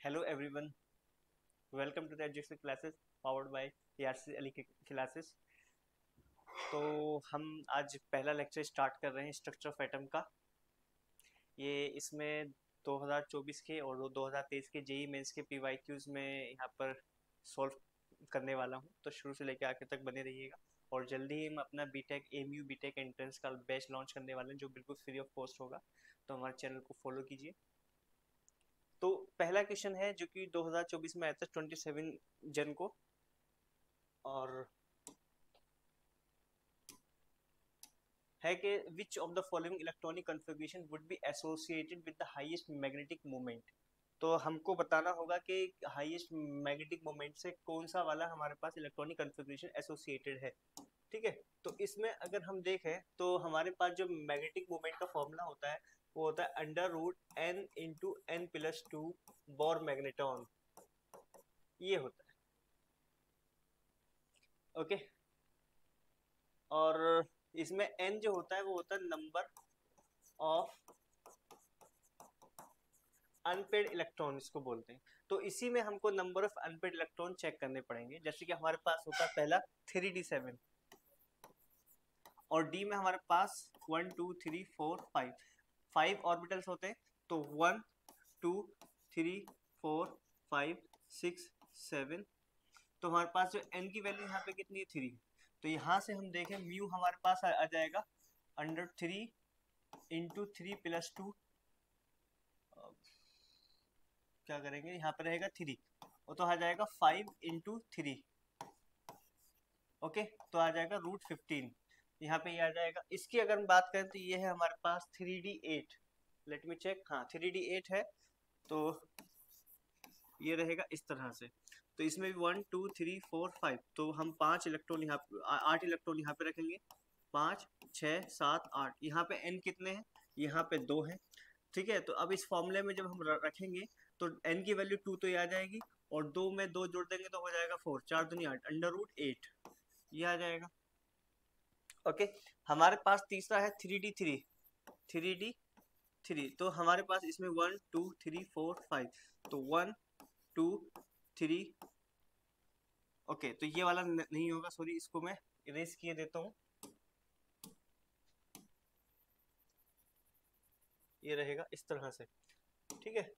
Hello everyone, welcome to the education classes powered by PRC Ali classes. तो हम आज पहला लेक्चर स्टार्ट कर रहे हैं स्ट्रक्चर ऑफ एटम का। ये इसमें 2024 के और 2023 के जेई मेंस के पीवाईक्यूज में यहाँ पर सॉल्व करने वाला हूँ, तो शुरू से लेकर आखिर तक बने रहिएगा। और जल्दी ही हम अपना बीटेक एमयू बीटेक एंट्रेंस का बैच लॉन्च करने वाले हैं जो बिल्कुल फ्री ऑफ कॉस्ट होगा, तो हमारे चैनल को फॉलो कीजिए। तो पहला क्वेश्चन है जो कि 2024 में आया था 27 जन को, और है कि which of the following electronic configuration would be associated with the highest magnetic moment. तो हमको बताना होगा कि हाईएस्ट मैग्नेटिक मोमेंट से कौन सा वाला हमारे पास इलेक्ट्रॉनिक कन्फिग्रेशन एसोसिएटेड है। ठीक है, तो इसमें अगर हम देखें तो हमारे पास जो मैग्नेटिक मोमेंट का फॉर्मूला होता है वो होता है under root n into n plus two Bohr magneton, ये होता है। ओके, और इसमें n जो होता है वो होता है नंबर ऑफ अनपेड इलेक्ट्रॉन, इसको बोलते हैं। तो इसी में हमको number of unpaired electron check करने पड़ेंगे। जैसे कि हमारे पास होता है पहला 3d7, और d में हमारे पास 1 2 3 4 5 5 ऑर्बिटल्स होते हैं। तो 1 2 3 4 5 6 7, तो हमारे पास जो n की वैल्यू यहाँ पे कितनी है 3। तो यहाँ से हम देखें म्यू हमारे पास आ जाएगा अंडर 3 इंटू 3 प्लस 2, क्या करेंगे यहाँ पे रहेगा 3, वो तो आ जाएगा 5 इंटू 3। ओके, तो आ जाएगा रूट 15, यहाँ पे ये आ जाएगा। इसकी अगर हम बात करें तो ये है हमारे पास 3d8, लेट मी चेक, हाँ 3d8 है, तो ये रहेगा इस तरह से। तो इसमें भी 1 2 3 4 5, तो हम 5 इलेक्ट्रॉन यहाँ 8 इलेक्ट्रॉन यहाँ पे रखेंगे, 5 6 7 8। यहाँ पे n कितने हैं, यहाँ पे 2 है। ठीक है, तो अब इस फॉर्मूले में जब हम रखेंगे तो n की वैल्यू 2 तो ये आ जाएगी, और 2 में 2 जोड़ देंगे तो हो जाएगा 4, 4 दूनी 8, अंडर रूट 8 ये आ जाएगा। ओके, हमारे पास तीसरा है 3d3, 3d3, तो हमारे पास इसमें 1 2 3 4 5, तो 1 2 3। ओके, तो ये वाला नहीं होगा, सॉरी, इसको मैं इरेज किए देता हूँ, ये रहेगा इस तरह से। ठीक है,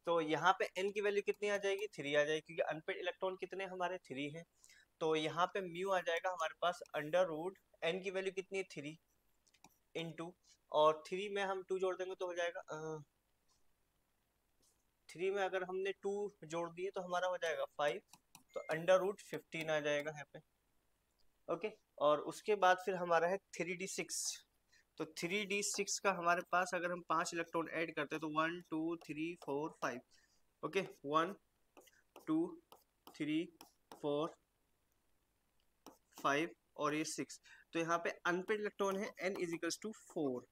तो यहाँ पे n की वैल्यू कितनी आ जाएगी, 3 आ जाएगी, क्योंकि अनपेड इलेक्ट्रॉन कितने हमारे 3 हैं। तो यहाँ पे म्यू आ जाएगा हमारे पास अंडर रूट n की वैल्यू कितनी है 3 इंटू, और 3 में हम 2 जोड़ देंगे तो हो जाएगा 3 में अगर हमने 2 जोड़ दिए तो हमारा हो जाएगा 5, तो अंडर रूट 15 आ जाएगा यहाँ पे। ओके, और उसके बाद फिर हमारा है 3d6। तो 3d6 का हमारे पास अगर हम 5 इलेक्ट्रॉन ऐड करते हैं तो 1 2 3 4 5। ओके, 1 2 3 4 5 और ये 6। तो यहाँ पे अनपेड इलेक्ट्रॉन है n इज इक्वल्स टू 4,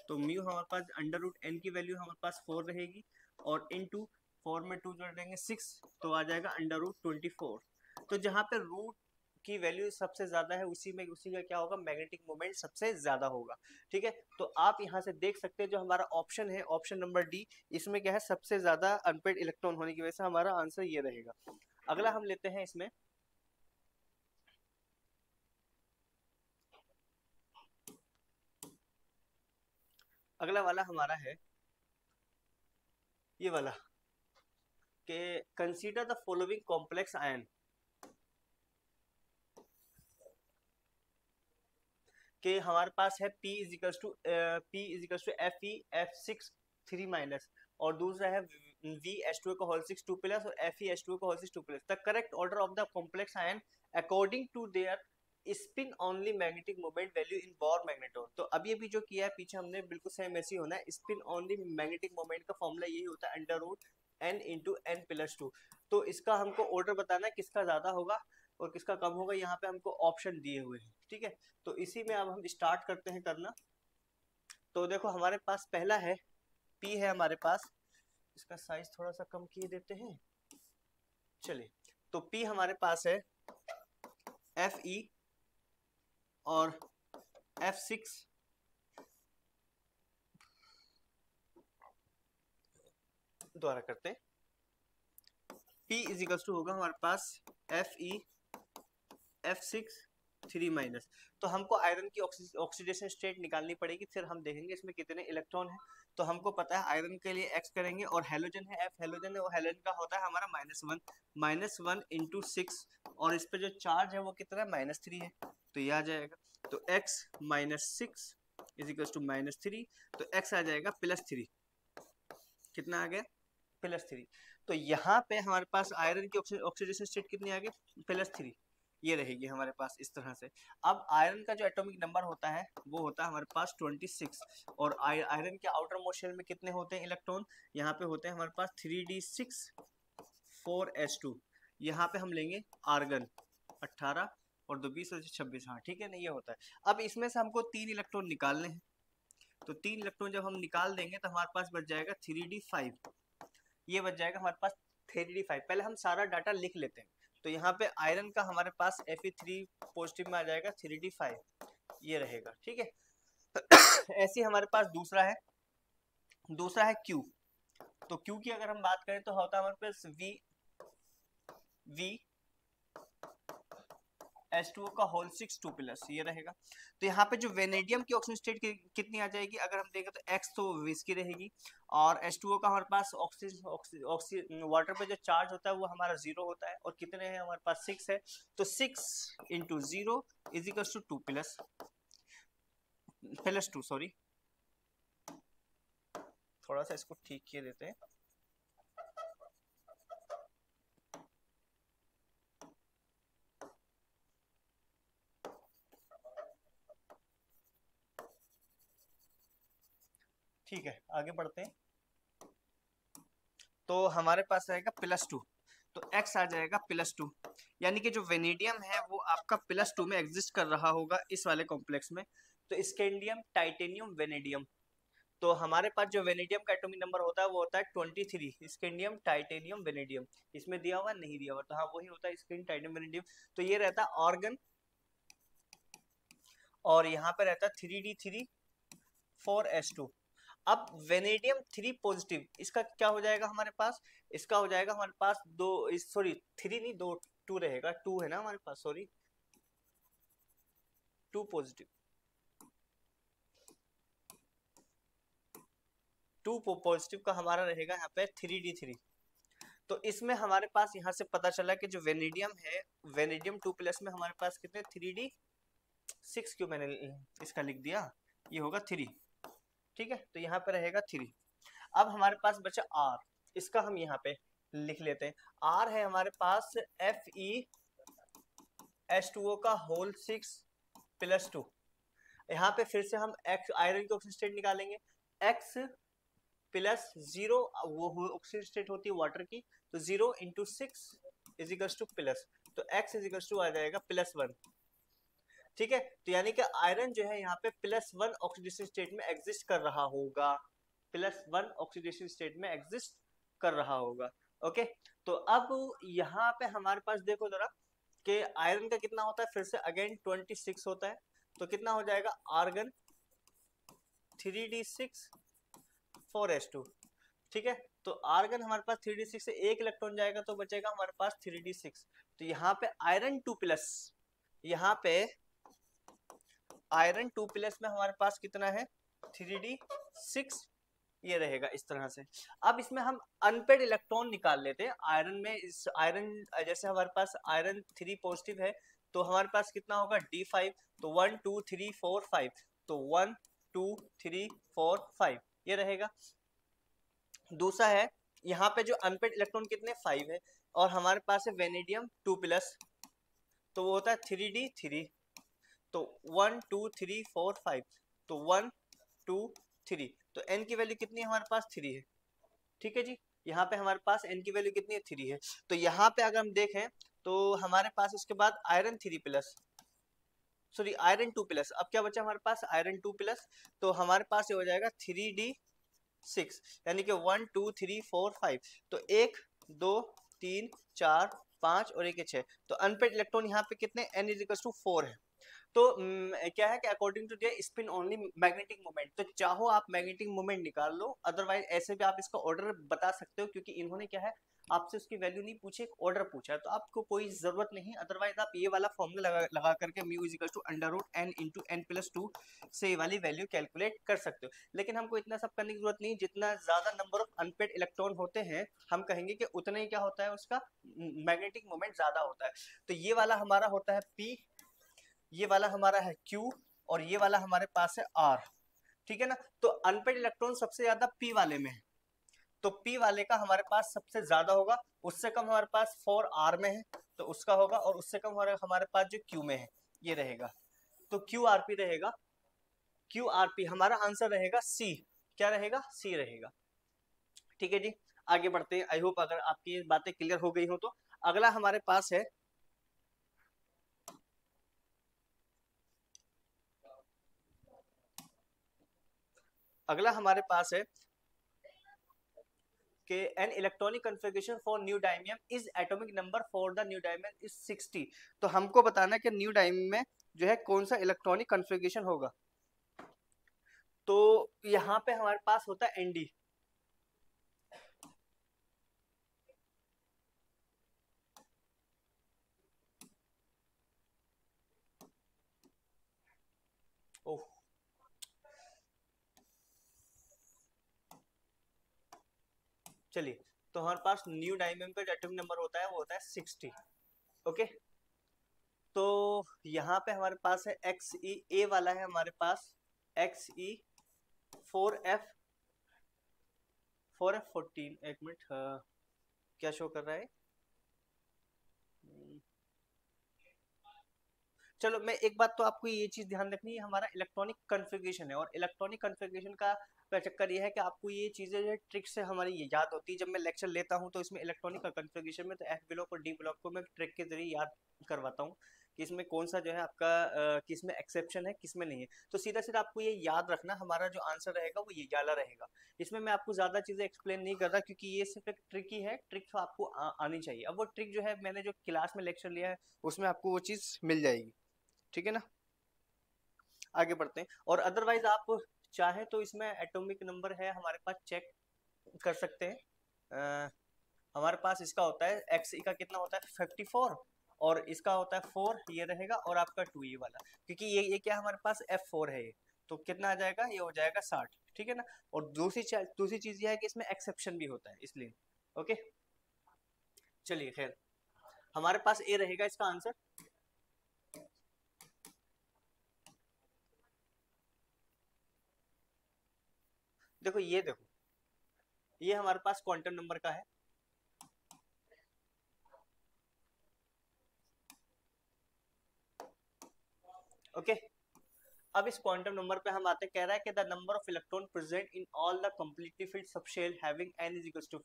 तो म्यू हमारे पास अंडर रूट n की वैल्यू हमारे पास 4 रहेगी, और इनटू 4 में 2 जोड़ देंगे 6, तो आ जाएगा अंडर रूट 24। तो जहाँ पे रूट की वैल्यू सबसे ज्यादा है उसी का क्या होगा, मैग्नेटिक मोमेंट सबसे ज्यादा होगा। ठीक है, तो आप यहाँ से देख सकते हैं जो हमारा ऑप्शन है, ऑप्शन नंबर डी, इसमें क्या है, सबसे ज्यादा अनपेड इलेक्ट्रॉन होने की वजह से हमारा आंसर ये रहेगा। अगला हम लेते हैं इसमें, अगला वाला हमारा है ये वाला, कि consider the following complex ion, कि हमारे पास है P is equals to Fe F6 3 minus, और दूसरा है VH2 का होल 6 2 प्लस और FeH2 का whole 6 2 plus. The correct order of the complex ion according to their spin only magnetic moment value in Bohr magneton. तो अभी अभी जो किया है पीछे हमने बिल्कुल सेम ऐसे ही होना है। स्पिन ओनली मैग्नेटिक मोमेंट का फॉर्मूला यही होता है under root n into n plus 2। तो इसका हमको ऑर्डर बताना है किसका ज्यादा होगा और किसका कम होगा, यहाँ पे हमको ऑप्शन दिए हुए हैं। ठीक है, तो इसी में अब हम स्टार्ट करते हैं करना। तो देखो हमारे पास पहला है P है हमारे पास, इसका साइज थोड़ा सा कम किए देते हैं, चलिए। तो P हमारे पास है Fe और F6, द्वारा करते हैं। P इजिकल्स टू होगा हमारे पास Fe F6 3 तो हमको आयरन की ऑक्सीडेशन स्टेट निकालनी पड़ेगी, फिर हम देखेंगे इसमें कितने इलेक्ट्रॉन हैं। तो हमको पता है आयरन के लिए X करेंगे, और हेलोजन है F हेलोजन है, वो हेलोजन का होता है हमारा -1 इंटू 6, और इस पे जो चार्ज है वो कितना है -3 है, तो ये आ जाएगा। तो X -6 इजिकल्स टू -3, तो X आ जाएगा +3, कितना आ गया +3। तो यहाँ पे हमारे पास आयरन की ऑक्सीडेशन स्टेट कितनी आ गई +3, ये रहेगी हमारे पास इस तरह से। अब आयरन का जो एटॉमिक नंबर होता है वो होता है हमारे पास 26, और आयरन के आउटर मोस्ट शेल में कितने होते हैं इलेक्ट्रॉन, यहाँ पे होते हैं हमारे पास 3d6 4s2। यहाँ पे हम लेंगे आर्गन 18 और 2 20 और 26, हाँ ठीक है ना, ये होता है। अब इसमें से हमको 3 इलेक्ट्रॉन निकालने हैं, तो 3 इलेक्ट्रॉन जब हम निकाल देंगे तो हमारे पास बच जाएगा 3d5, ये बच जाएगा हमारे पास 3d5। पहले हम सारा डाटा लिख लेते हैं। तो यहाँ पे आयरन का हमारे पास Fe3 पॉजिटिव में आ जाएगा 3d5, ये रहेगा, ठीक है। ऐसे हमारे पास दूसरा है Q। तो Q की अगर हम बात करें तो होता है हमारे पास H2O का होल 6 2+, ये रहेगा। तो यहाँ पे जो वेनेडियम की ऑक्सीजन स्टेट कितनी आ जाएगी, अगर हम देखें तो X तो 20 की रहेगी, और H2O का हमारे पास ऑक्सीजन वाटर पे जो चार्ज होता है वो हमारा 0 होता है, और कितने हैं हमारे पास 6 है, तो 6 इंटू 0 इजिकल्स टू 2+2, सॉरी थोड़ा सा इसको ठीक किए देते हैं। ठीक है, आगे बढ़ते हैं। तो हमारे पास आएगा +2, तो X आ जाएगा +2, यानी कि जो वेनेडियम है वो आपका +2 में एग्जिस्ट कर रहा होगा इस वाले कॉम्प्लेक्स में। तो स्कैंडियम टाइटेनियम वेनेडियम, तो हमारे पास जो वेनेडियम का एटॉमिक नंबर होता है वो होता है 23, स्कैंडियम टाइटेनियम वेनेडियम। इसमें दिया हुआ नहीं दिया हुआ, तो हाँ वही होता है स्कैंडियम टाइटेनियम वेनेडियम। तो ये रहता है ऑर्गन, और यहाँ पे रहता है 3d3 4s2। अब वेनेडियम 3 पॉजिटिव, इसका क्या हो जाएगा हमारे पास, इसका हो जाएगा हमारे पास 3 नहीं 2 रहेगा, 2 है ना हमारे पास, सॉरी 2 पॉजिटिव, 2 पॉजिटिव का हमारा रहेगा यहाँ पे 3d3। तो इसमें हमारे पास यहाँ से पता चला कि जो वेनेडियम है, वेनेडियम 2+ में हमारे पास कितने 3d6, क्यों मैंने इसका लिख दिया, ये होगा 3, ठीक है। तो यहाँ पे रहेगा 3। अब हमारे पास बचा R, इसका हम यहाँ पे लिख लेते हैं। R है हमारे पास FeH2O का होल 6+2। यहाँ पे फिर से हम आयरन की ऑक्सीजन स्टेट निकालेंगे, X +0 वो ऑक्सीजन स्टेट होती है वाटर की, तो 0 इंटू 6 इजिकल्स टू प्लस, तो X इजिकल्स टू आ जाएगा +1, ठीक है। तो यानी कि आयरन जो है यहाँ पे +1 ऑक्सीडेशन स्टेट में एग्जिस्ट कर रहा होगा, +1 ऑक्सीडेशन स्टेट में एग्जिस्ट कर रहा होगा, ओके। तो अब यहाँ पे हमारे पास देखो जरा कि आयरन का कितना होता है, फिर से अगेन 26 होता है, तो कितना हो जाएगा आर्गन 3d6 4s2, ठीक है। तो आर्गन हमारे पास 3d6 से एक इलेक्ट्रॉन जाएगा तो बचेगा हमारे पास 3d6। तो यहाँ पे आयरन 2+, यहाँ पे आयरन 2+ में हमारे पास कितना है 3d6, ये रहेगा इस तरह से। अब इसमें हम अनपेड इलेक्ट्रॉन निकाल लेते हैं आयरन में। इस आयरन जैसे हमारे पास आयरन 3 पॉजिटिव है, तो हमारे पास कितना होगा d5, तो 1 2 3 4 5, तो 1 2 3 4 5 ये रहेगा। दूसरा है यहाँ पे जो अनपेड इलेक्ट्रॉन कितने 5 है, और हमारे पास है वेनेडियम 2+, तो वो होता है 3d3, तो 1 2 3 4 5, तो 1 2 3, तो n की वैल्यू कितनी है हमारे पास 3 है, ठीक है जी। यहाँ पे हमारे पास n की वैल्यू कितनी है 3 है। तो यहाँ पे अगर हम देखें तो हमारे पास उसके बाद आयरन 3+, सॉरी आयरन 2+, अब क्या बचा हमारे पास आयरन 2+, तो हमारे पास ये हो जाएगा 3d6, यानी कि 1 2 3 4 5, तो 1 2 3 4 5 और 1 6, तो अनपेड इलेक्ट्रॉन यहाँ पे कितने n = 4 है। तो क्या है कि according to their spin only magnetic moment, तो चाहो आप मैग्नेटिक मोमेंट निकाल लो, अदरवाइज ऐसे भी आप इसका ऑर्डर बता सकते हो, क्योंकि इन्होंने क्या है आपसे उसकी वैल्यू नहीं पूछी, एक ऑर्डर पूछा है, तो आपको कोई जरूरत नहीं, अदरवाइज आप ये वाला फॉर्मूला लगा करके mu is equal to under root n into n plus 2 से ये वाली वैल्यू कैलकुलेट कर सकते हो। लेकिन हमको इतना सब करने की जरूरत नहीं, जितना ज्यादा नंबर ऑफ अनपेड इलेक्ट्रॉन होते हैं हम कहेंगे कि उतना ही क्या होता है उसका मैग्नेटिक मोमेंट ज्यादा होता है। तो ये वाला हमारा होता है P, ये वाला हमारा है Q, और ये वाला हमारे पास है R, ठीक है ना। तो अनपेड इलेक्ट्रॉन सबसे ज्यादा P वाले में है, तो P वाले का हमारे पास सबसे ज्यादा होगा, उससे कम हमारे पास 4R में है तो उसका होगा, और उससे कम हमारे पास जो Q में है ये रहेगा, तो QRP रहेगा, QRP हमारा आंसर रहेगा C, क्या रहेगा C रहेगा। ठीक है जी, आगे बढ़ते हैं। आई होप अगर आपकी ये बातें क्लियर हो गई हो तो अगला हमारे पास है कि an electronic configuration for neodymium is atomic number for the neodymium is 60। तो हमको बताना है कि न्यूडाइमियम में जो है कौन सा इलेक्ट्रॉनिक कन्फिगरेशन होगा। तो यहाँ पे हमारे पास होता है एनडी, ओह चलिए, तो हमारे पास न्यू डायमियम का जो एटॉमिक नंबर होता है वो होता है 60। ओके, तो यहाँ पे हमारे पास है एक्स ई, ए वाला है हमारे पास एक्स ई 4F 14, एक मिनट क्या शो कर रहा है, चलो मैं एक बात तो आपको ये चीज ध्यान रखनी है, हमारा इलेक्ट्रॉनिक कन्फिगरेशन है, और इलेक्ट्रॉनिक कन्फिगरेशन का चक्कर ये है कि आपको ये चीजें जो है ट्रिक से हमारी ये याद होती है, जब मैं लेक्चर लेता हूँ तो इसमें इलेक्ट्रॉनिक कन्फिगरेशन में तो एफ ब्लॉक और डी ब्लॉक को मैं ट्रिक के जरिए याद करवाता हूँ कि इसमें कौन सा जो है आपका किसमें एक्सेप्शन है किसमें नहीं है। तो सीधा सीधा आपको ये याद रखना, हमारा जो आंसर रहेगा वो ये वाला रहेगा। इसमें मैं आपको ज्यादा चीजें एक्सप्लेन नहीं कर रहा, क्योंकि ये सिर्फ एक ट्रिक ही है, ट्रिक आपको आनी चाहिए। अब वो ट्रिक जो है मैंने जो क्लास में लेक्चर लिया है उसमें आपको वो चीज मिल जाएगी, ठीक है ना। आगे बढ़ते हैं, और अदरवाइज आप चाहे तो इसमें एटॉमिक नंबर है हमारे पास चेक कर सकते हैं। हमारे पास इसका होता है एक्स का कितना होता है 54, और इसका होता है 4 ये रहेगा, और आपका 2 ये वाला, क्योंकि ये क्या हमारे पास F4 है ये, तो कितना आ जाएगा, ये हो जाएगा 60, ठीक है ना। और दूसरी चीज ये है कि इसमें एक्सेप्शन भी होता है इसलिए। ओके, चलिए खैर, हमारे पास ए रहेगा इसका आंसर। देखो ये देखो, ये हमारे पास क्वांटम नंबर का है, ओके। अब इस क्वांटम नंबर पे हम आते, कह रहा है कि the number of electron present in all the completely filled subshell having n is equals to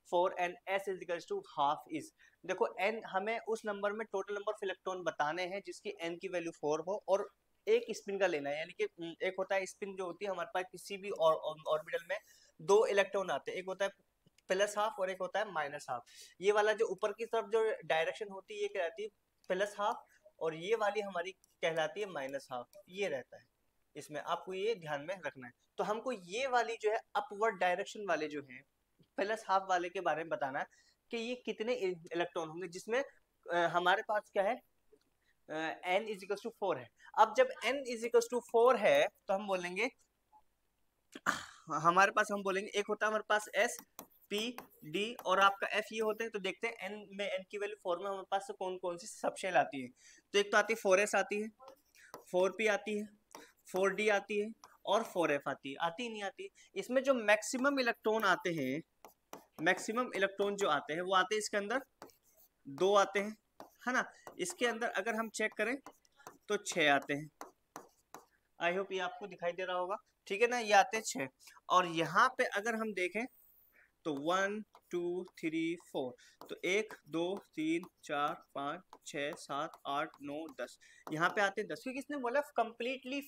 4 and s is equals to half is. देखो n हमें उस नंबर में टोटल नंबर ऑफ इलेक्ट्रॉन बताने हैं जिसकी n की वैल्यू 4 हो, और एक स्पिन का लेना है, यानी कि एक होता है स्पिन जो होती है हमारे पास किसी भी ऑर्बिटल में दो इलेक्ट्रॉन आते हैं, एक होता है प्लस हाफ और एक होता है माइनस हाफ। ये वाला जो ऊपर की तरफ जो डायरेक्शन होती है ये कहलाती है प्लस हाफ, और ये वाली हमारी कहलाती है माइनस हाफ, ये रहता है। इसमें आपको ये ध्यान में रखना है। तो हमको ये वाली जो है अपवर्ड डायरेक्शन वाले जो है प्लस हाफ वाले के बारे में बताना है कि ये कितने इलेक्ट्रॉन होंगे, जिसमें हमारे पास क्या है n इज इक्वल टू 4 है। अब जब n इज इक्वल टू 4 है तो हम बोलेंगे, हमारे पास हम बोलेंगे एक होता है हमारे पास s p d और आपका f ये होते हैं। तो देखते हैं n में n की वैल्यू 4 में हमारे पास से कौन कौन सी सबशेल आती है। तो एक तो आती है 4s आती है, 4p आती है, 4d आती है, और 4f आती है। आती ही नहीं आती। इसमें जो मैक्सिमम इलेक्ट्रॉन आते हैं, मैक्सिमम इलेक्ट्रॉन जो आते हैं वो आते हैं इसके अंदर 2 आते हैं, है ना। इसके अंदर अगर हम चेक करें तो 6 आते हैं। आई होप ये आपको दिखाई दे रहा होगा, ठीक है ना, ये आते हैं 6। और यहाँ पे अगर हम देखें तो 1 2 3 4, तो 1 2 3 4 5 6 7 8 9 10, यहाँ पे आते हैं 10, क्योंकि इसने बोला कंप्लीटली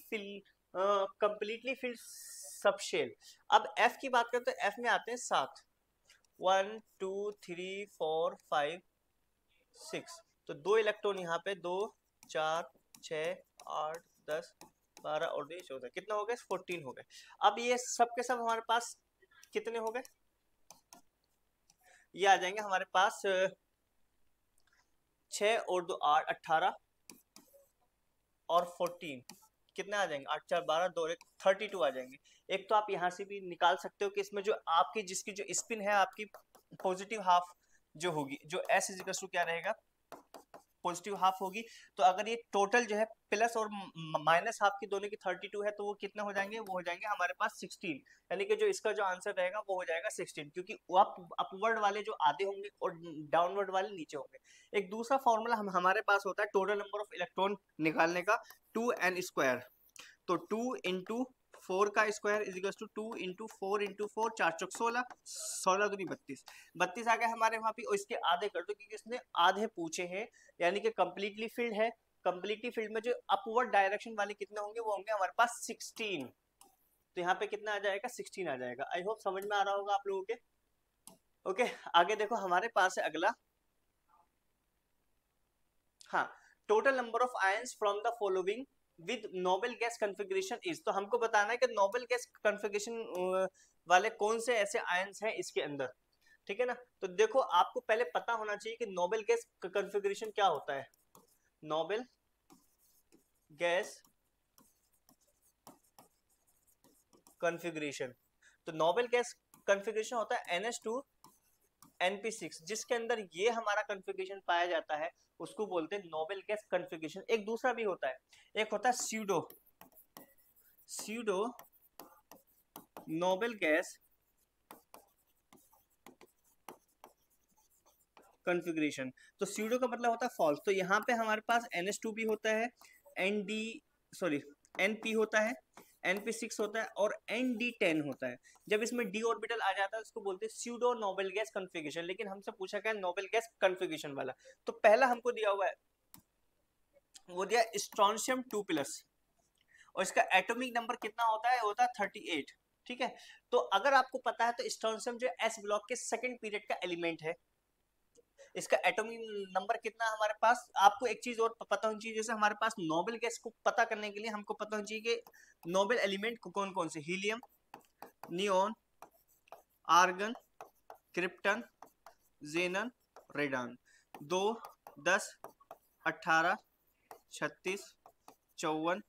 फिल सबशेल। अब f की बात करते हैं, f में आते हैं 7, 1 2 3 4 5 6, तो 2 इलेक्ट्रॉन यहाँ पे 2 4 6 8 10 12 और 2 14, कितना हो गया? 14 हो गए। अब ये सब के सब हमारे पास कितने हो गए? ये आ जाएंगे हमारे पास 6 और 2 8 18 और 14 कितने आ जाएंगे? 8 4 12 2 1 32 आ जाएंगे। एक तो आप यहाँ से भी निकाल सकते हो कि इसमें जो आपकी जिसकी जो स्पिन है आपकी पॉजिटिव हाफ जो होगी, जो एस इजिकल्स टू क्या रहेगा? पॉजिटिव हाफ होगी। तो अगर ये टोटल जो है प्लस और माइनस हाफ की दोनों की 32 है तो वो कितने हो जाएंगे? वो हो जाएंगे हमारे पास 16। यानी कि जो इसका जो आंसर रहेगा वो हो जाएगा 16, क्योंकि अपवर्ड वाले जो आधे होंगे और डाउनवर्ड वाले नीचे होंगे। एक दूसरा फॉर्मूला हमारे पास होता है टोटल नंबर ऑफ इलेक्ट्रॉन निकालने का, 2n²। तो 2 इंटू 4 का square is equal to 2 into 4 into 4, 4 चौक 16, 16 दूनी 32, 32 आ गया हमारे वहां पे। और इसके आधे कर दो क्योंकि इसने आधे पूछे हैं, यानी कि कंप्लीटली फिल्ड है। कंप्लीटली फिल्ड में जो अपवर्ड डायरेक्शन वाले कितने होंगे? वो होंगे हमारे पास 16। तो यहाँ पे कितना आ जाएगा? 16 आ जाएगा। आई होप समझ में आ रहा होगा आप लोगों के। ओके, आगे देखो हमारे पास है अगला। हाँ, total number of ions from the following with noble gas configuration is. तो हमको बताना है कि नोबल गैस कॉन्फ़िगरेशन वाले कौन से ऐसे आयंस हैं इसके अंदर, ठीक है ना। तो देखो आपको पहले पता होना चाहिए कि नोबल गैस कॉन्फ़िगरेशन क्या होता है। नोबल गैस कॉन्फ़िगरेशन, तो नोबल गैस कॉन्फ़िगरेशन होता है NH2 NP6, जिसके अंदर ये हमारा कॉन्फ़िगरेशन पाया जाता है उसको बोलते हैं नोबल गैस कॉन्फ़िगरेशन। एक दूसरा भी होता है, एक होता है स्यूडो नोबल गैस कॉन्फ़िगरेशन। तो स्यूडो का मतलब होता है फॉल्स। तो यहाँ पे हमारे पास NH2 भी होता है, NP होता है, NP6 होता है और ND10 होता है। जब इसमें d ऑर्बिटल आ जाता है उसको बोलते हैं स्यूडो नोबल गैस कॉन्फ़िगरेशन। लेकिन हमसे पूछा गया नोबल गैस कॉन्फ़िगरेशन वाला, तो पहला हमको दिया हुआ है वो दिया स्ट्रोंशियम 2+, और इसका एटॉमिक नंबर कितना होता है? होता है 38, ठीक है। तो अगर आपको पता है तो स्ट्रोंशियम जो एस ब्लॉक के सेकंड पीरियड का एलिमेंट है, इसका एटॉमिक नंबर कितना है हमारे पास? आपको एक चीज और पता होनी चाहिए, जैसे हमारे पास नोबेल गैस को पता करने के लिए हमको पता होनी चाहिए कि नोबेल एलिमेंट कौन कौन से, helium, neon, argon, krypton, जेनन, radon. 2 10 18 36 54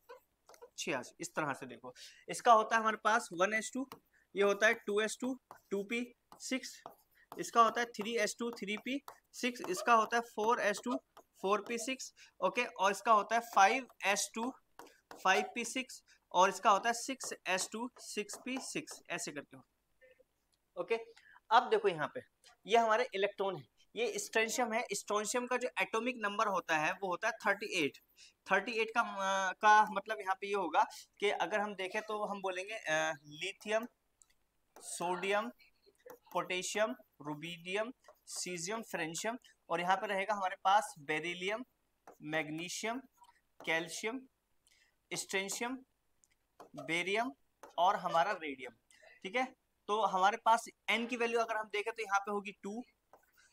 86, इस तरह से देखो। इसका होता है हमारे पास 1s2, ये होता है 2s2 2p6, इसका होता है 3s2 3p6, इसका होता है 4s2 4p6, ओके। और इसका होता है 5s2 5p6, और इसका होता है 6s2 6p6, ऐसे करके, ओके। अब देखो यहाँ पे ये हमारे इलेक्ट्रॉन है, ये स्ट्रोंशियम है। स्ट्रोंशियम का जो एटॉमिक नंबर होता है वो होता है 38। 38 का मतलब यहाँ पे ये होगा कि अगर हम देखें तो हम बोलेंगे lithium, sodium, potassium, rubidium, caesium, francium, और यहाँ पे रहेगा हमारे पास बेरिलियम, मैग्नीशियम, कैल्शियम, स्ट्रेंशियम, बेरियम और हमारा रेडियम, ठीक है। तो हमारे पास n की वैल्यू अगर हम देखें तो यहाँ पे होगी 2,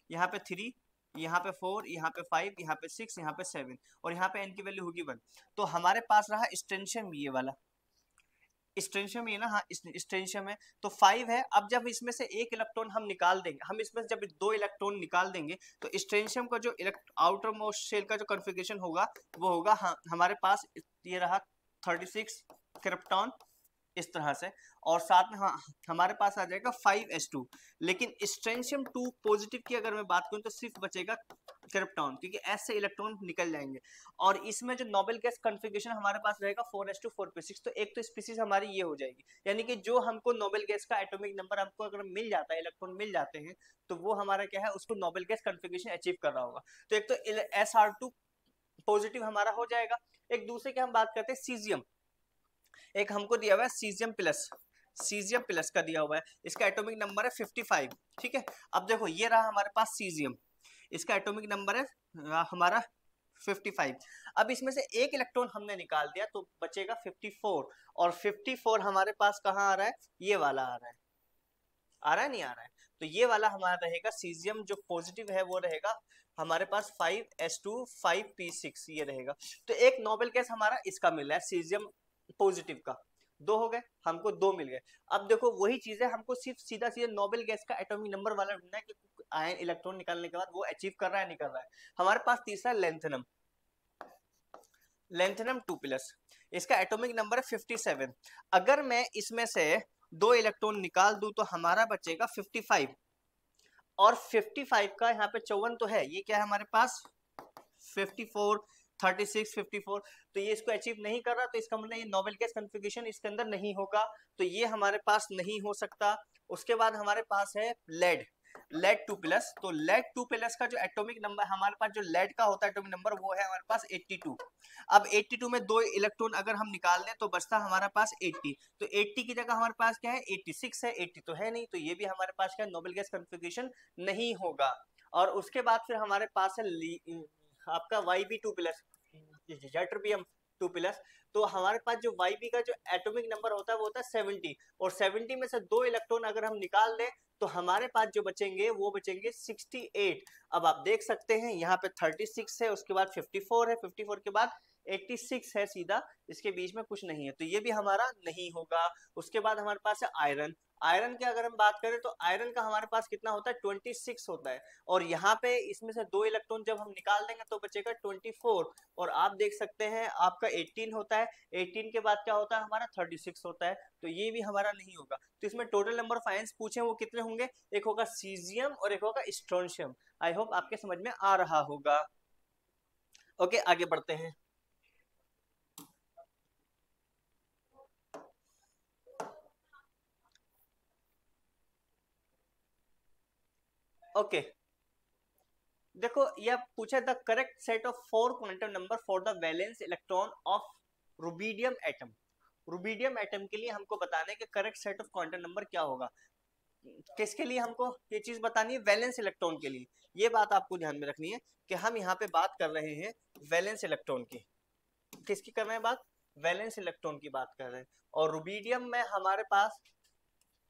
यहाँ पे 3, यहाँ पे 4, यहाँ पे 5, यहाँ पे 6, यहाँ पे 7, और यहाँ पे n की वैल्यू होगी 1। तो हमारे पास रहा स्ट्रेंशियम, ये वाला स्ट्रेंशियम, ये ना, हाँ स्ट्रेंशियम है। तो 5 है। अब जब इसमें से एक इलेक्ट्रॉन हम निकाल देंगे, हम इसमें जब 2 इलेक्ट्रॉन निकाल देंगे तो स्ट्रेंशियम का जो आउटर मोस्ट शेल का जो कॉन्फ़िगरेशन होगा वो होगा, हाँ, हमारे पास ये रहा 36 क्रिप्टॉन, इस तरह से। और साथ में हाँ हमारे पास आ जाएगा 5s2। लेकिन स्ट्रेंशियम 2 पॉजिटिव की अगर मैं बात करूं तो सिर्फ बचेगा क्रिप्टॉन, क्योंकि एस से इलेक्ट्रॉन निकल जाएंगे। और इसमें जो नोबेल गैस कॉन्फ़िगरेशन हमारे पास रहेगा 4s2 4p6। तो एक तो स्पीसीज हमारी ये हो जाएगी, यानी कि जो हमको नोबेल गैस का एटॉमिक नंबर हमको अगर मिल जाता है, इलेक्ट्रॉन मिल जाते हैं, तो वो हमारा क्या है, उसको नोबेल गैस कॉन्फ़िगरेशन अचीव कर रहा होगा। तो एक तो Sr2 पॉजिटिव हमारा हो जाएगा। एक दूसरे की हम बात करते हैं सीजियम। एक हमको दिया हुआ है सीजियम प्लस का दिया हुआ है, इसका एटॉमिक नंबर है 55, ठीक है। अब देखो ये रहा हमारे पास सीजियम, इसका एटॉमिक नंबर है हमारा 55। अब इसमें से एक इलेक्ट्रॉन हमने निकाल दिया तो बचेगा 54, और 54 हमारे पास कहाँ आ रहा है? ये वाला आ रहा है, नहीं आ रहा है? तो ये वाला हमारा रहेगा सीजियम जो पॉजिटिव है वो रहेगा हमारे पास 5s2 5p6 ये रहेगा। तो एक नोबेल गैस हमारा इसका मिला है सीजियम पॉजिटिव का, दो हो गए, हमको दो मिल गए। अब देखो वही चीज है, हमको सिर्फ सीधा सीधा नोबेल गैस का एटॉमिक नंबर वाला ढूंढना है कि आयन इलेक्ट्रॉन निकालने के बाद वो अचीव कर रहा है नहीं कर रहा है। हमारे पास तीसरा लेंथेनम, लेंथेनम 2+, इसका एटॉमिक नंबर है 57। अगर मैं इसमें से दो इलेक्ट्रॉन निकाल दूं तो हमारा बचेगा 55, और 55 का यहाँ पे 54 तो है, ये क्या है हमारे पास 54 36 54, तो ये इसको अचीव नहीं कर रहा, तो इसका मतलब ये नोबेल गैस कॉन्फ़िगरेशन इसके अंदर नहीं होगा, तो ये हमारे पास नहीं हो सकता। उसके बाद हमारे पास है लेड, लेड 2+, तो लेड 2+ का जो एटॉमिक नंबर हमारे पास जो लेड का होता है एटॉमिक नंबर वो है हमारे पास 82। अब 82 में दो इलेक्ट्रॉन अगर हम निकाल दें तो बचता हमारे पास 80, तो 80 की जगह हमारे पास क्या है 86 है, 80 तो है नहीं, तो ये भी हमारे पास क्या नोबेल गैस कॉन्फ़िगरेशन नहीं होगा। और उसके बाद फिर हमारे पास है आपका YB2+, जैटरबियम 2+, तो हमारे पास जो YB का जो एटॉमिक नंबर होता है वो होता है 70, और 70 में से दो इलेक्ट्रॉन अगर हम निकाल दें तो हमारे पास जो बचेंगे वो बचेंगे 68। अब आप देख सकते हैं यहाँ पे 36 है, उसके बाद 54 है, 54 के बाद 86 है, सीधा इसके बीच में कुछ नहीं है, तो ये भी हमारा नहीं होगा। उसके बाद हमारे पास है आयरन, आयरन की अगर हम बात करें तो आयरन का हमारे पास कितना होता है 26 होता है, और यहाँ पे इसमें से दो इलेक्ट्रॉन जब हम निकाल देंगे तो बचेगा 24, और आप देख सकते हैं आपका 18 होता है, 18 के बाद क्या होता है हमारा 36 होता है, तो ये भी हमारा नहीं होगा। तो इसमें टोटल नंबर ऑफ आयंस पूछे वो कितने होंगे, एक होगा सीजियम और एक होगा स्ट्रोंशियम। आई होप आपके समझ में आ रहा होगा। ओके आगे बढ़ते हैं। ओके देखो यह पूछा the correct set of 4 quantum number for the valence electron of rubidium atom. Rubidium atom के लिए हमको बताने के correct set of quantum number क्या होगा, किसके लिए हमको ये चीज बतानी है, वैलेंस इलेक्ट्रॉन के लिए। ये बात आपको ध्यान में रखनी है कि हम यहाँ पे बात कर रहे हैं वैलेंस इलेक्ट्रॉन की, किसकी कर रहे हैं बात, वैलेंस इलेक्ट्रॉन की बात कर रहे हैं। और रुबीडियम में हमारे पास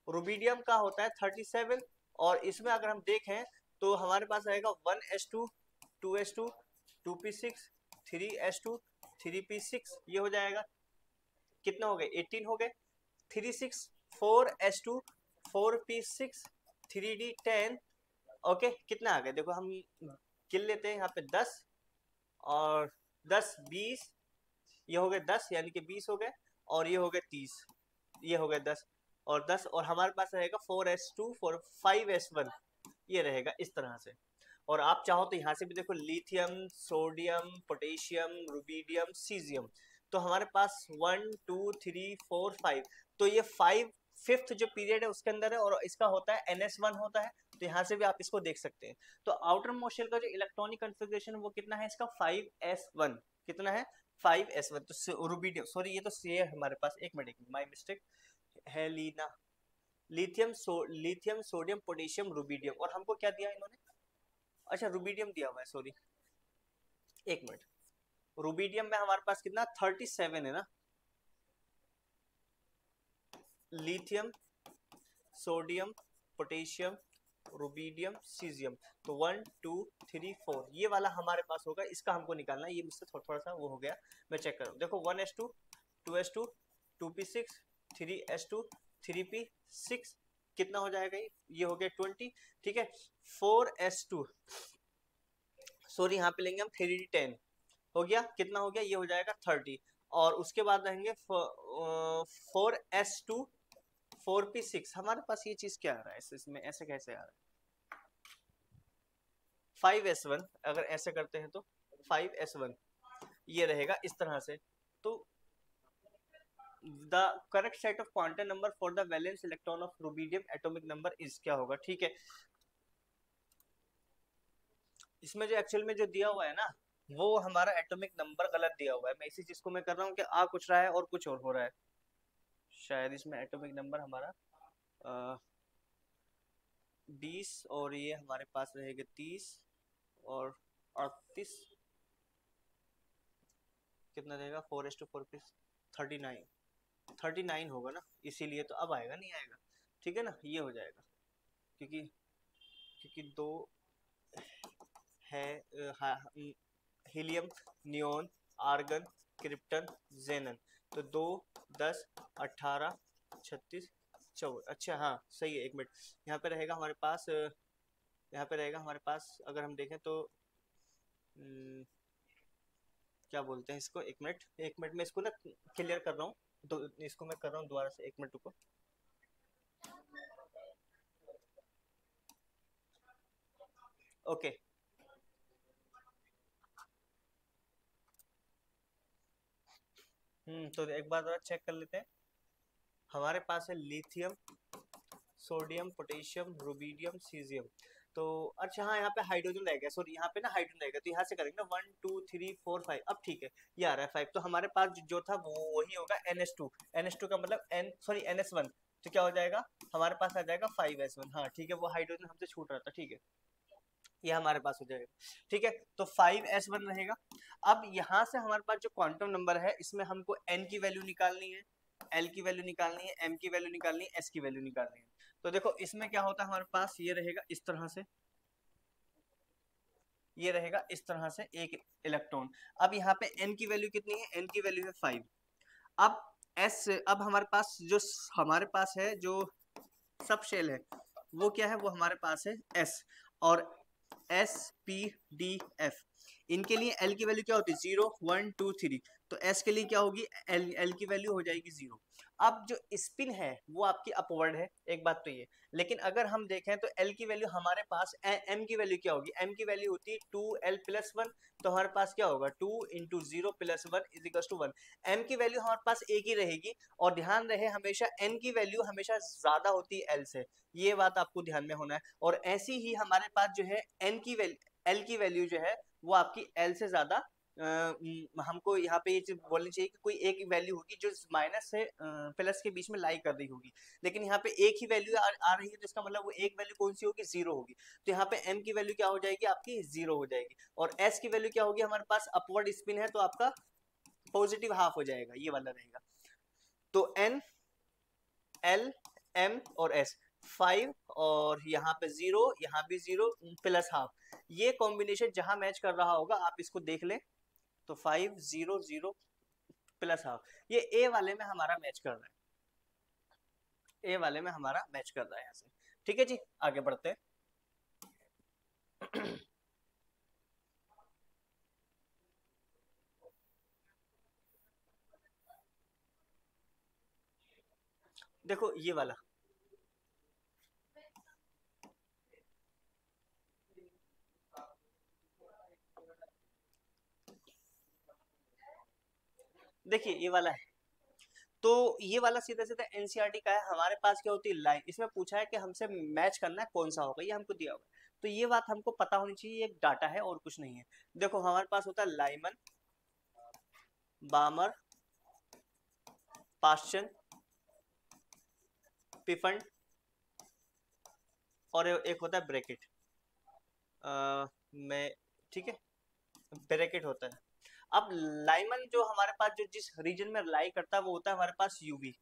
रुबीडियम का होता है 37, और इसमें अगर हम देखें तो हमारे पास रहेगा 1s2 2s2 2p6 3s2 3p6, ये हो जाएगा, कितना हो गए 18 हो गए, 36 4s2 4p6 3d10, ओके कितना आ गया देखो हम गिन लेते हैं यहाँ पे 10 और 10 20, ये हो गए 10 यानी कि 20 हो गए, और ये हो गए 30, ये हो गए 10 और 10, और हमारे पास रहेगा 4s2 5s1, ये रहेगा इस तरह से। और आप चाहो तो यहाँ से भी देखो lithium sodium potassium rubidium caesium, तो हमारे पास 1 2 3 4 5, तो ये 5 फिफ्थ जो पीरियड है उसके अंदर है, और इसका होता है NS1 होता है, तो यहाँ से भी आप इसको देख सकते हैं। तो आउटर मोस्ट शेल का जो इलेक्ट्रॉनिक कन्फिग्रेशन वो कितना है इसका 5s1, कितना है 5s1, तो रुबीडियम सॉरी ये तो ये हमारे पास एक मिनट माय मिस्टेक है Leena, lithium sodium potassium rubidium, और हमको क्या दिया इन्होंने, अच्छा रुबीडियम दिया हुआ है सॉरी, एक मिनट, रुबीडियम में हमारे पास कितना 37 है ना, lithium sodium potassium rubidium caesium, तो 1 2 3 4 ये वाला हमारे पास होगा, इसका हमको निकालना है, ये मुझसे थोड़ा सा वो हो गया, मैं चेक करूँ, देखो 1s2 2s2 2p6 3s2 3p6 कितना हो जाएगा, ये हो गया 20, ठीक है 4s2 सॉरी यहाँ पे लेंगे हम 3d10, हो गया कितना हो गया, ये हो जाएगा 30, और उसके बाद रहेंगे 4s2 4p6, हमारे पास ये चीज क्या आ रहा है इसमें ऐसे कैसे आ रहा है 5s1, अगर ऐसे करते हैं तो 5s1 ये रहेगा इस तरह से। तो the correct set of quantum number for the valence electron of rubidium atomic number is क्या होगा, ठीक है। इसमें जो एक्चुअल में जो दिया हुआ है ना वो हमारा एटॉमिक नंबर गलत दिया हुआ है, मैं इसी चीज को मैं कर रहा हूँ कि आ कुछ रहा है और कुछ और हो रहा है, शायद इसमें एटॉमिक नंबर हमारा 20 और ये हमारे पास रहेगा 30 और 38, कितना रहेगा 4s2 4p 39 होगा ना, इसीलिए तो अब आएगा नहीं आएगा, ठीक है ना, ये हो जाएगा क्योंकि क्योंकि दो है हीलियम, नियोन, आर्गन, क्रिप्टन, जेनन। तो 2, 10, 18, 36, 14। अच्छा हाँ सही है, एक मिनट। यहाँ पे रहेगा हमारे पास यहाँ पे रहेगा हमारे पास, अगर हम देखें तो क्या बोलते हैं इसको, एक मिनट में इसको ना क्लियर कर रहा हूँ। तो इसको मैं कर रहा हूँ दोबारा से, एक मिनट रुको। ओके। तो एक बार जरा चेक कर लेते हैं। हमारे पास है lithium, sodium, potassium, rubidium, caesium. तो अच्छा हाँ, यहाँ पे हाइड्रोजन रह गया, सॉरी यहाँ पे ना हाइड्रोजन रहेगा, तो यहाँ से करेंगे ना 1 2 3 4 5। अब ठीक है, ये आ रहा है 5। तो हमारे पास जो था वो वही होगा NH2। NH2 का मतलब NS1। तो क्या हो जाएगा, हमारे पास आ जाएगा 5S1। हाँ ठीक है, वो हाइड्रोजन हमसे छूट रहा था, ठीक है, ये हमारे पास हो जाएगा। ठीक है, तो 5S1 रहेगा। अब यहाँ से हमारे पास जो क्वांटम नंबर है, इसमें हमको n की वैल्यू निकालनी है, l की वैल्यू निकालनी है, m की वैल्यू निकालनी है, s की वैल्यू निकालनी है। तो देखो इसमें क्या होता है, हमारे पास ये रहेगा इस तरह से, ये रहेगा इस तरह से एक इलेक्ट्रॉन। अब यहाँ पे n की वैल्यू कितनी है, n की वैल्यू है 5। अब अब हमारे पास जो हमारे पास है जो सब शेल है, वो क्या है, वो हमारे पास है S। और SPDF, इनके लिए L की वैल्यू क्या होती है, 0 1 2 3। तो S के लिए क्या होगी, L की वैल्यू हो जाएगी 0। अब जो स्पिन है वो आपकी अपवर्ड है, एक बात तो ये। लेकिन अगर हम देखें तो L की वैल्यू हमारे पास, M की वैल्यू क्या होगी, M की वैल्यू होती है 2L+1। तो हमारे पास क्या होगा, 2 × 0 + 1 = 1। M की वैल्यू हमारे पास एक ही रहेगी। और ध्यान रहे हमेशा N की वैल्यू हमेशा ज्यादा होती है L से, ये बात आपको ध्यान में होना है। और ऐसी ही हमारे पास जो है L की वैल्यू जो है वो आपकी L से ज्यादा, हमको यहाँ पे ये चीज बोलनी चाहिए कि कोई एक वैल्यू होगी जो माइनस से प्लस के बीच में लाई कर रही होगी। लेकिन यहाँ पे एक ही वैल्यू आ रही है, तो इसका मतलब वो एक वैल्यू कौन सी होगी, 0 होगी। तो यहाँ पे M की वैल्यू क्या हो जाएगी, आपकी 0 हो जाएगी। और S की वैल्यू क्या होगी, हमारे पास अपवर्ड स्पिन है, तो आपका पॉजिटिव हाफ हो जाएगा, ये वाला रहेगा। तो N, L, M और S, 5 और यहाँ पे 0, यहाँ भी 0 प्लस हाफ, ये कॉम्बिनेशन जहां मैच कर रहा होगा आप इसको देख लें। तो 5 0 0 प्लस हाफ, ये ए वाले में हमारा मैच कर रहा है, ए वाले में हमारा मैच कर रहा है यहाँ से। ठीक है जी, आगे बढ़ते हैं। देखो ये वाला, देखिए ये वाला है। तो ये वाला सीधा सीधा एनसीईआरटी का है। हमारे पास क्या होती है, लाइन। इसमें पूछा है कि हमसे मैच करना है कौन सा होगा, ये हमको दिया हुआ है। तो ये बात हमको पता होनी चाहिए, ये एक डाटा है और कुछ नहीं है। देखो हमारे पास होता है लाइमन, बामर, पाश्चन, पिफंड, और एक होता है ब्रैकेट। मैं ठीक है, ब्रैकेट होता है। अब लाइमन जो हमारे पास जो जिस रीजन में लाई करता है वो होता है हमारे पास यूवी।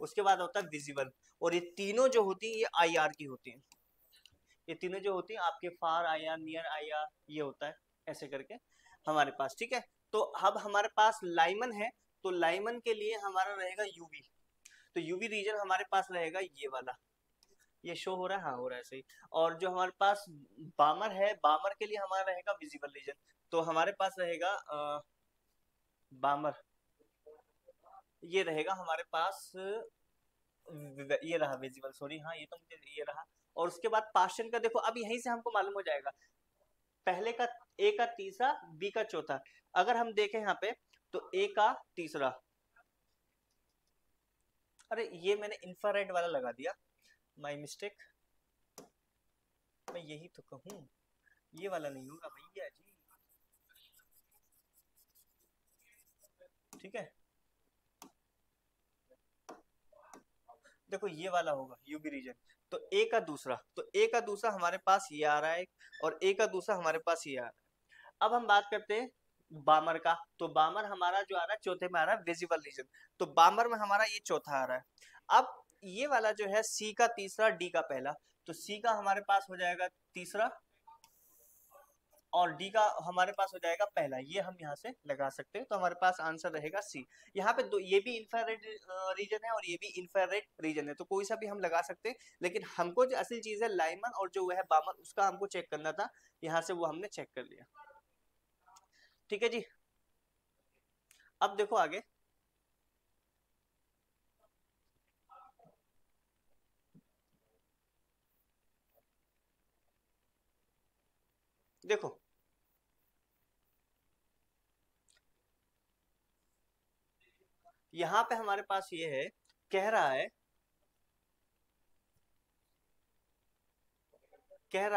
उसके बाद होता है विजिबल। और ये तीनों जो होती है ये आईआर की होती है। ये तीनों जो होती है आपके फार आईआर, नियर आईआर, ये होता है ऐसे करके हमारे पास। ठीक है, तो अब हमारे पास लाइमन है, तो लाइमन के लिए हमारा रहेगा यूवी। तो यूवी रीजन हमारे पास रहेगा ये वाला। ये शो हो रहा है, हाँ हो रहा है सही। और जो हमारे पास बामर है, बामर के लिए हमारा रहेगा विजिबल रीजन। तो हमारे पास रहेगा बामर, ये रहेगा हमारे पास ये रहा विजिबल, सॉरी हाँ ये तो मुझे ये रहा। और उसके बाद पास्चन का देखो, अब यहीं से हमको मालूम हो जाएगा, पहले का ए का तीसरा, बी का चौथा। अगर हम देखें यहाँ पे तो ए का तीसरा, अरे ये मैंने इंफ्रारेड वाला लगा दिया, माय मिस्टेक। मैं यही तो कहूँ, ये वाला नहीं होगा भैया जी। ठीक है, देखो ये वाला होगा यूबी रीजन। तो ए का दूसरा, तो ए का दूसरा हमारे पास ये आ रहा है, और ए का दूसरा हमारे पास ये आ रहा है। अब हम बात करते हैं बामर का। तो बामर हमारा जो आ रहा है चौथे में आ रहा है विजिबल रीजन। तो बामर में हमारा ये चौथा आ रहा है। अब ये वाला जो है सी का तीसरा, डी का पहला। तो सी का हमारे पास हो जाएगा तीसरा और डी का हमारे पास हो जाएगा पहला। ये हम यहाँ से लगा सकते हैं, तो हमारे पास आंसर रहेगा सी। यहाँ पे दो, ये भी इंफ्रारेड रीजन है और ये भी इंफ्रारेड रीजन है, तो कोई सा भी हम लगा सकते हैं, लेकिन हमको जो असल चीज है लाइमन और जो है बामन, उसका हमको चेक करना था, यहाँ से वो हमने चेक कर लिया। ठीक है जी, अब देखो आगे। देखो यहाँ पे हमारे पास ये है, कह रहा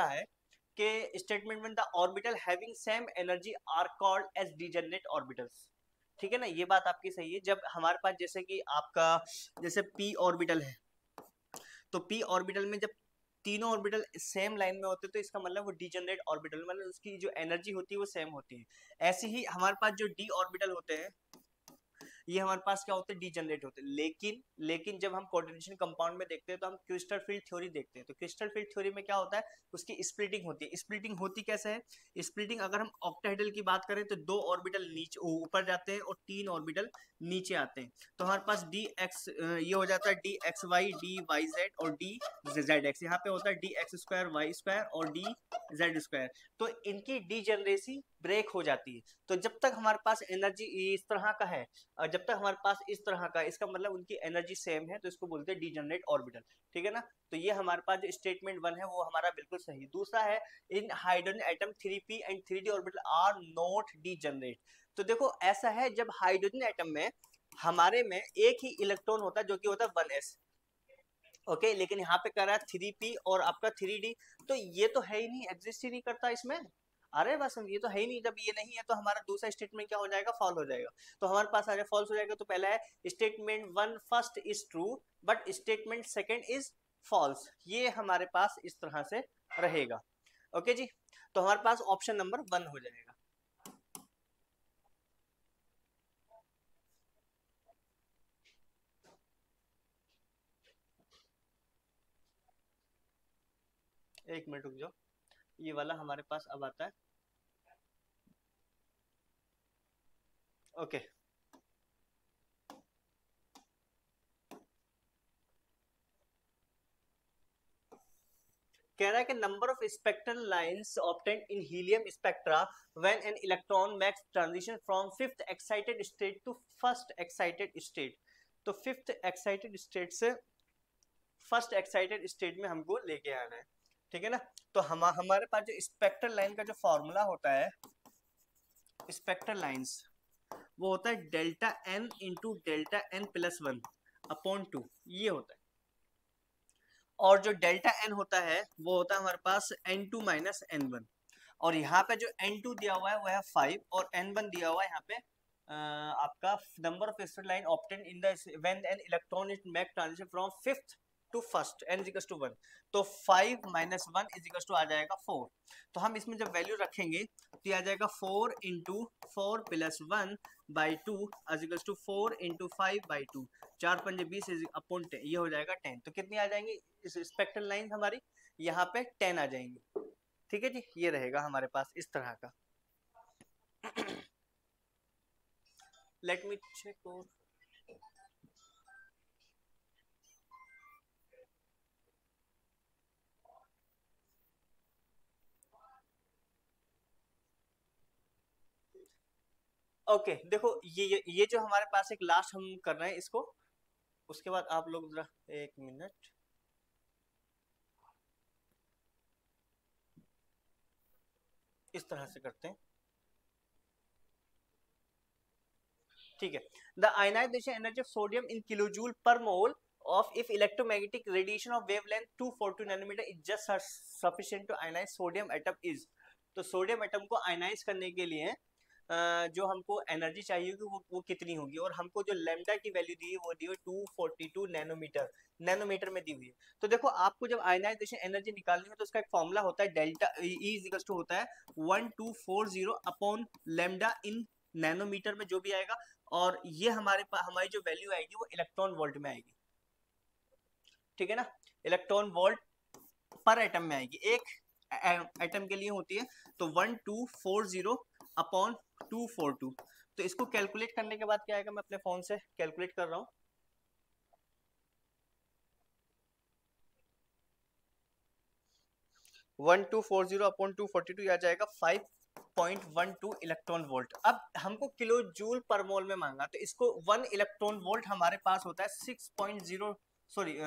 है कि स्टेटमेंट में the orbital having same energy are called as degenerate orbitals. ठीक है ना, ये बात आपकी सही है। जब हमारे पास जैसे कि आपका जैसे पी ऑर्बिटल है, तो पी ऑर्बिटल में जब तीनों ऑर्बिटल सेम लाइन में होते हैं तो इसका मतलब वो डिजनरेट ऑर्बिटल, मतलब उसकी जो एनर्जी होती है वो सेम होती है। ऐसे ही हमारे पास जो डी ऑर्बिटल होते हैं, ये हमारे पास क्या होते हैं, डीजनरेट होते हैं। लेकिन जब हम कोऑर्डिनेशन कंपाउंड में देखते हैं तो हम क्रिस्टल फील्ड थ्योरी देखते हैं, तो क्रिस्टल फील्ड थ्योरी में क्या होता है, उसकी स्प्लिटिंग होती है। स्प्लिटिंग होती कैसे है, स्प्लिटिंग अगर हम ऑक्टाहेड्रल की बात करें तो दो ऑर्बिटल नीचे ऊपर जाते हैं और तीन ऑर्बिटल नीचे आते हैं। तो हमारे पास डी एक्स, ये हो जाता है D X Y, D Y Z और डी जेड एक्स। यहाँ पे होता है D X square Y square और डी जेड स्क्वायर। तो इनकी डीजनरेसी ब्रेक हो जाती है। तो जब तक हमारे पास एनर्जी इस तरह का है, जब तक हमारे पास इस तरह का, इसका मतलब उनकी एनर्जी सेम है, तो इसको बोलते हैं डीजनरेट ऑर्बिटल। ठीक है ना, तो ये हमारे पास जो स्टेटमेंट 1 है वो हमारा बिल्कुल सही। दूसरा है, in hydrogen atom 3p and 3d orbital are not degenerate. तो देखो ऐसा है, जब हाइड्रोजन एटम में हमारे में एक ही इलेक्ट्रॉन होता है जो कि होता है 1s, ओके, लेकिन यहाँ पे कर रहा है 3p और आपका 3d, तो ये तो है ही नहीं, एग्जिस्ट ही नहीं करता इसमें। अरे बस ये तो है ही नहीं, जब ये नहीं है तो हमारा दूसरा स्टेटमेंट क्या हो जाएगा, फॉल हो जाएगा। तो हमारे पास आ जाए फॉल्स हो जाएगा। तो पहला है statement 1 first is true but statement second is false, ये हमारे पास इस तरह से रहेगा। ओके जी, तो हमारे पास ऑप्शन नंबर 1 हो जाएगा। एक मिनट रुक जाओ, ये वाला हमारे पास अब आता है। ओके, कह रहा है कि number of spectral lines obtained in helium spectra when an electron makes transition from fifth excited state to first excited state. तो फिफ्थ एक्साइटेड स्टेट से फर्स्ट एक्साइटेड स्टेट में हमको लेके आना है। ठीक है ना, तो हमारे पास जो स्पेक्ट्रल लाइन का जो फॉर्मूला होता है, स्पेक्ट्रल लाइंस, वो होता है delta n into delta n plus 1 upon 2, ये होता है। और जो डेल्टा एन होता है वो होता है हमारे पास n2 माइनस n1। और यहाँ पे जो n2 दिया हुआ है वो है 5 और n1 दिया हुआ है यहाँ पे आपका number of spectral line obtained in the when an electron is make transition from fifth to first, n is equal to 1। तो 5 माइनस 1 इज इक्वल टू आ जाएगा 4। तो हम इसमें जब वैल्यू रखेंगे तो ये आ जाएगा 4 into 4 plus 1 by 2 is equal to 4 into 5 by 2, 4 पंजे 20 अपॉन 10, ये हो जाएगा 10। तो कितनी आ जाएंगी इस स्पेक्ट्रल लाइन हमारी, यहाँ पे 10 आ जाएंगी। ठीक है जी, ये रहेगा हमारे पास इस तरह का। लेट मी चेक और ओके देखो, ये जो हमारे पास एक लास्ट हम कर रहे हैं इसको, उसके बाद आप लोग जरा एक मिनट, इस तरह से करते हैं। ठीक है, the ionization energy of sodium in kilojoule per mole of if electromagnetic radiation of wavelength 242 nanometer is just sufficient to ionize sodium atom is। तो सोडियम एटम को आयनाइज करने के लिए जो हमको एनर्जी चाहिए होगी वो कितनी होगी, और हमको जो लैम्डा की वैल्यू दी है वो दी है 242 नैनोमीटर, नैनोमीटर में दी हुई है। तो देखो आपको जब आयनाइजेशन एनर्जी निकालनी है तो उसका एक फॉर्मूला होता है delta E is equal to होता है 1240 अपॉन लैम्डा इन नैनोमीटर में जो भी आएगा, और ये हमारे पास हमारी जो वैल्यू आएगी वो इलेक्ट्रॉन वोल्ट में आएगी। ठीक है ना, इलेक्ट्रॉन वोल्ट पर एटम में आएगी, एक एटम के लिए होती है। तो 1240 अपॉन 242। तो इसको कैलकुलेट करने के बाद क्या आएगा, मैं अपने फोन से कैलकुलेट कर रहा हूँ। 1240 अपॉन 242 आ जाएगा 5.12 इलेक्ट्रॉन वोल्ट। अब हमको किलो जूल पर मोल में मांगा, तो इसको 1 इलेक्ट्रॉन वोल्ट हमारे पास होता है 6.0 सॉरी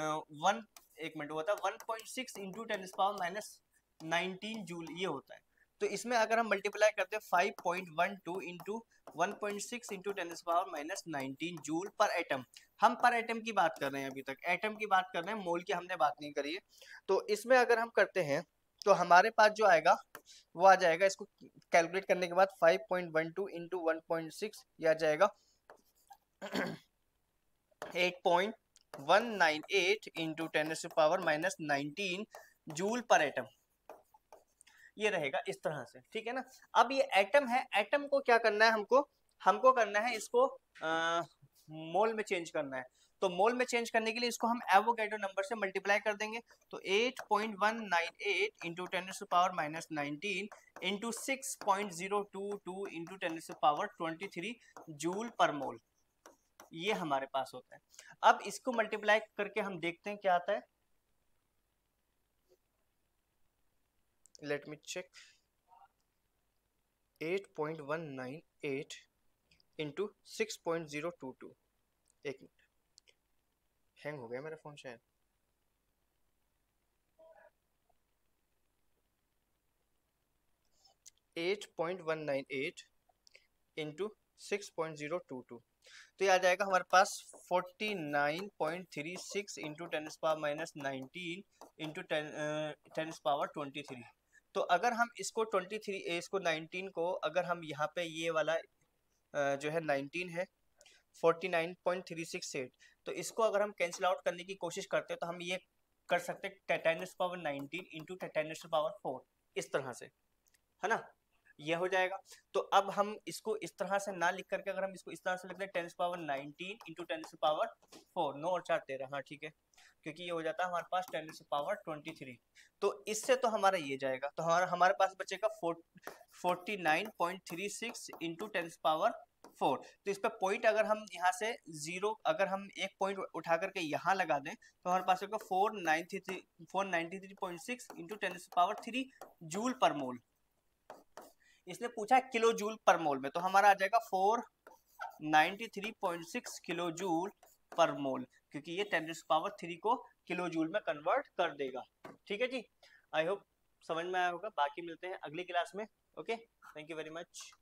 1 एक मिनट होता है 1.6 इंटू 10⁻⁻19 जूल ये होता है। तो इसमें अगर हम मल्टीप्लाई करते हैं 5.12 इंटू 1.6 इंटू 10⁻⁻19 जूल पर एटम। हम पर एटम की बात कर रहे हैं, अभी तक एटम की बात कर रहे हैं, मोल की हमने बात नहीं करी है। तो इसमें अगर हम करते हैं तो हमारे पास जो आएगा वो आ जाएगा, इसको कैलकुलेट करने के बाद 5.12 इंटू 1.6 ये आ जाएगा 8.198 इंटू 10⁻⁻19 जूल पर एटम, ये रहेगा इस तरह से, ठीक है ना। अब ये एटम है, एटम को क्या करना है, हमको करना है इसको मोल में चेंज करना है। तो मोल में चेंज करने के लिए इसको हम एवोगैड्रो नंबर से मल्टीप्लाई कर देंगे। तो 8.198 इंटू 10⁻⁻19 इंटू 6.022 इंटू 10⁻23 जूल पर मोल, ये हमारे पास होता है। अब इसको मल्टीप्लाई करके हम देखते हैं क्या आता है। Let me check. 8.198 इंटू 6.022, एक मिनट, हैंग हो गया मेरा फोन शायद। 8.198 इंटू 6.022, तो ये आ जाएगा हमारे पास 49.36 इंटू 10⁻⁻19 इंटू 10⁻23। तो अगर हम इसको 23 इसको 19 को अगर हम यहाँ पे ये वाला जो है 19 है 49.368, तो इसको अगर हम कैंसिल आउट करने की कोशिश करते हैं तो हम ये कर सकते हैं 10⁻19 इंटू 10⁻4 इस तरह से, है ना, ये हो जाएगा। तो अब हम इसको इस तरह से ना लिख करके अगर हम इसको इस तरह से लिख दें 10⁻19 इंटू 10⁻4, 9 और 4 13, हाँ ठीक है, क्योंकि ये हो जाता है हमारे पास 10⁻23। तो इससे तो हमारा ये जाएगा, तो हमारे पास बचेगा 49.36 इंटू 10⁻4। तो इस पर पॉइंट अगर हम यहाँ से जीरो, अगर हम एक पॉइंट उठा करके यहाँ लगा दें तो हमारे पास होगा 493.6 इंटू 10⁻3 जूल पर मोल। इसने पूछा है किलो जूल पर मोल में, तो हमारा आ जाएगा 493.6 किलो जूल पर मोल, क्योंकि ये 10⁻3 को किलो जूल में कन्वर्ट कर देगा। ठीक है जी, आई होप समझ में आया होगा। बाकी मिलते हैं अगली क्लास में। Okay, thank you very much.